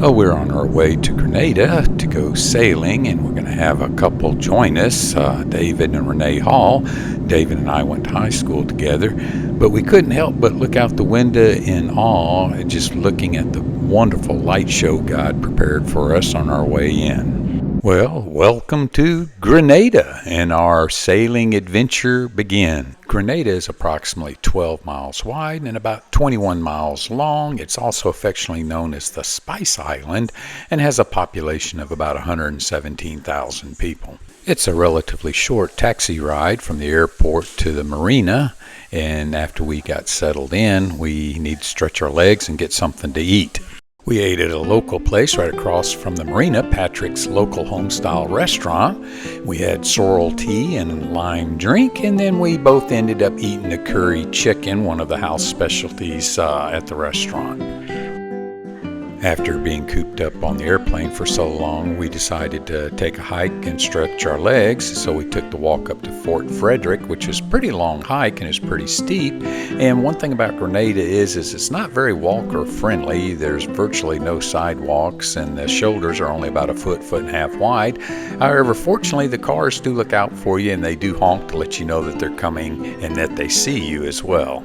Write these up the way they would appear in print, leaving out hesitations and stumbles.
Well, we're on our way to Grenada to go sailing, and we're going to have a couple join us, David and Renee Hall. David and I went to high school together, but we couldn't help but look out the window in awe at just looking at the wonderful light show God prepared for us on our way in. Well, welcome to Grenada, and our sailing adventure begins. Grenada is approximately 12 miles wide and about 21 miles long. It's also affectionately known as the Spice Island and has a population of about 117,000 people. It's a relatively short taxi ride from the airport to the marina, and after we got settled in, we need to stretch our legs and get something to eat. We ate at a local place right across from the marina, Patrick's Local Homestyle Restaurant. We had sorrel tea and lime drink, and then we both ended up eating a curry chicken, one of the house specialties at the restaurant. After being cooped up on the airplane for so long, we decided to take a hike and stretch our legs, so we took the walk up to Fort Frederick, which is a pretty long hike and is pretty steep. And one thing about Grenada is it's not very walker friendly. There's virtually no sidewalks, and the shoulders are only about a foot and a half wide. However, fortunately, the cars do look out for you, and they do honk to let you know that they're coming and that they see you as well.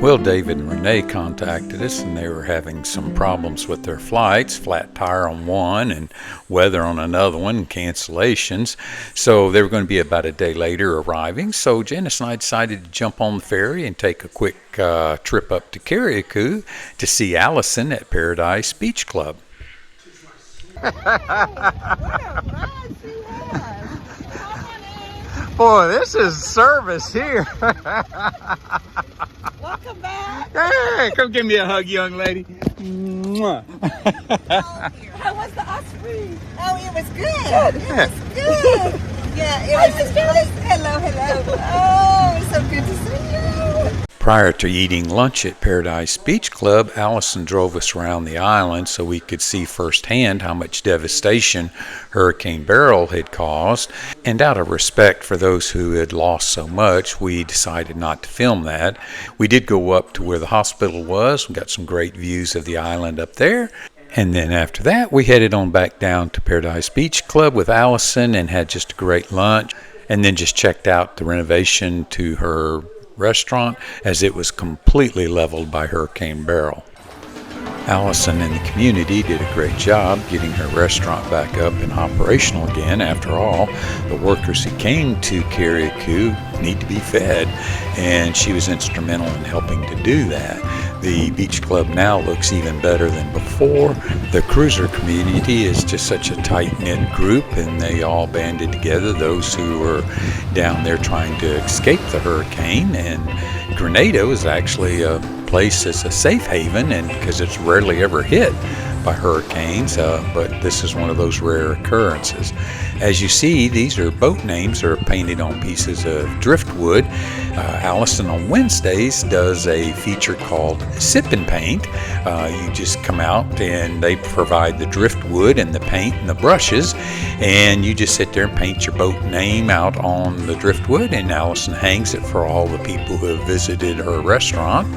Well, David and Renee contacted us, and they were having some problems with their flights, flat tire on one and weather on another one, and cancellations. So they were going to be about a day later arriving. So Janice and I decided to jump on the ferry and take a quick trip up to Carriacou to see Allison at Paradise Beach Club. Boy, this is service here. Welcome back. Hey, come give me a hug, young lady. How was the Osprey? Oh, it was good. It was good. Yeah, it was good. Hello. Oh, it's so good to see you. Prior to eating lunch at Paradise Beach Club, Allison drove us around the island so we could see firsthand how much devastation Hurricane Beryl had caused. And out of respect for those who had lost so much, we decided not to film that. We did go up to where the hospital was. We got some great views of the island up there. And then after that, we headed on back down to Paradise Beach Club with Allison and had just a great lunch. And then just checked out the renovation to her restaurant as it was completely leveled by Hurricane Beryl. Allison and the community did a great job getting her restaurant back up and operational again. After all, the workers who came to Carriacou need to be fed, and she was instrumental in helping to do that. The beach club now looks even better than before. The cruiser community is just such a tight-knit group, and they all banded together, those who were down there trying to escape the hurricane. And Grenada was actually a place that's a safe haven, and because it's rarely ever hit by hurricanes, but this is one of those rare occurrences. As you see, these are boat names are painted on pieces of driftwood. Allison on Wednesdays does a feature called Sip and Paint. You just come out and they provide the driftwood and the paint and the brushes, and you just sit there and paint your boat name out on the driftwood, and Allison hangs it for all the people who have visited her restaurant.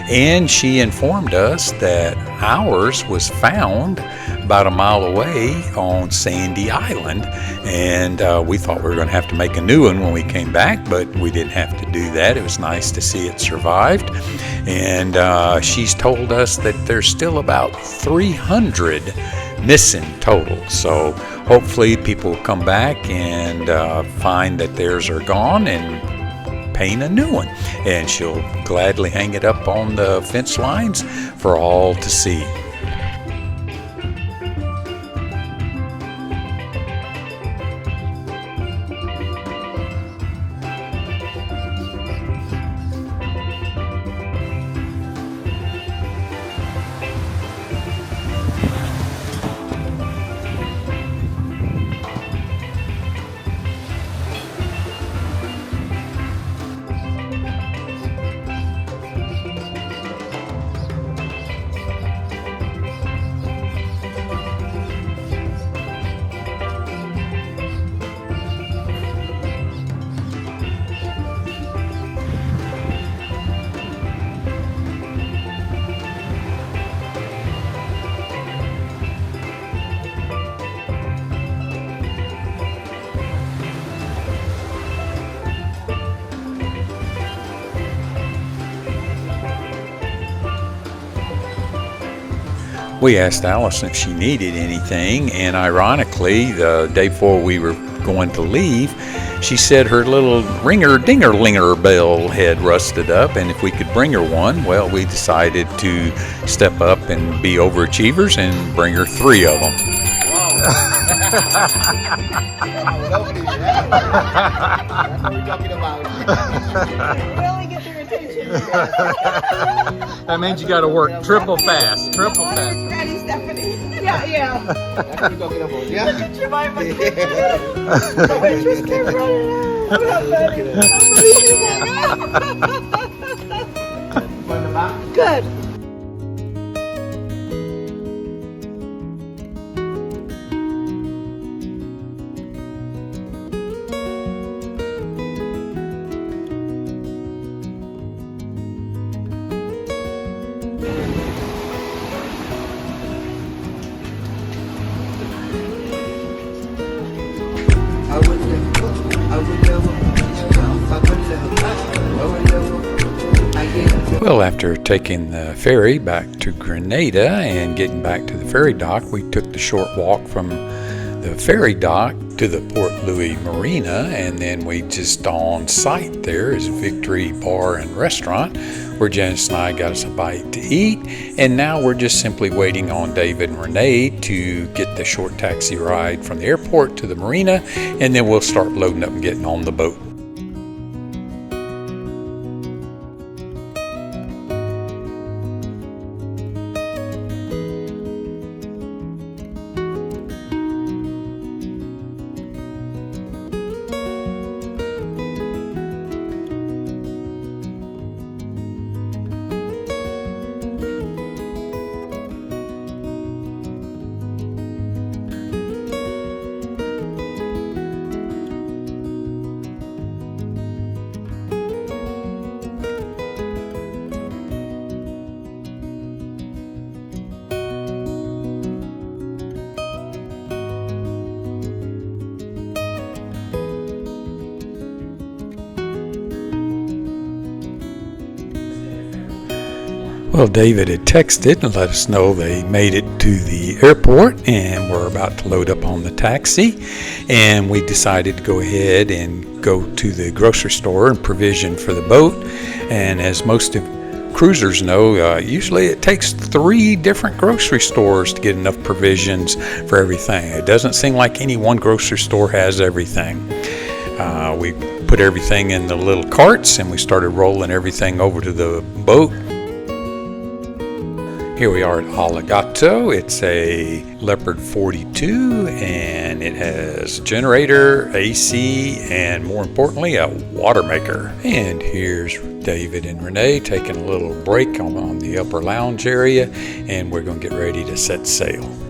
And she informed us that ours was found about a mile away on Sandy Island, and we thought we were going to have to make a new one when we came back, but we didn't have to do that. It was nice to see it survived. And she's told us that there's still about 300 missing total, so hopefully people will come back and find that theirs are gone and paint a new one, and she'll gladly hang it up on the fence lines for all to see. We asked Allison if she needed anything, and ironically, the day before we were going to leave, she said her little ringer-dinger-linger bell had rusted up, and if we could bring her one, well, we decided to step up and be overachievers and bring her 3 of them. That means you got to work triple fast. Ready, Stephanie? Yeah. That's what you go get them for, yeah? Look at your mind, my just kept running out. Good. Well, after taking the ferry back to Grenada and getting back to the ferry dock, we took the short walk from the ferry dock to the Port Louis Marina, and then we just on site there is Victory Bar and Restaurant, where Janice and I got us a bite to eat, and now we're just simply waiting on David and Renee to get the short taxi ride from the airport to the marina, and then we'll start loading up and getting on the boat. Well, David had texted and let us know they made it to the airport and were about to load up on the taxi, and we decided to go ahead and go to the grocery store and provision for the boat. And as most of cruisers know, usually it takes 3 different grocery stores to get enough provisions for everything. It doesn't seem like any one grocery store has everything. We put everything in the little carts and we started rolling everything over to the boat. Here we are at Allegato. It's a Leopard 42 and it has generator, AC, and more importantly, a water maker. And here's David and Renee taking a little break on the upper lounge area, and we're going to get ready to set sail.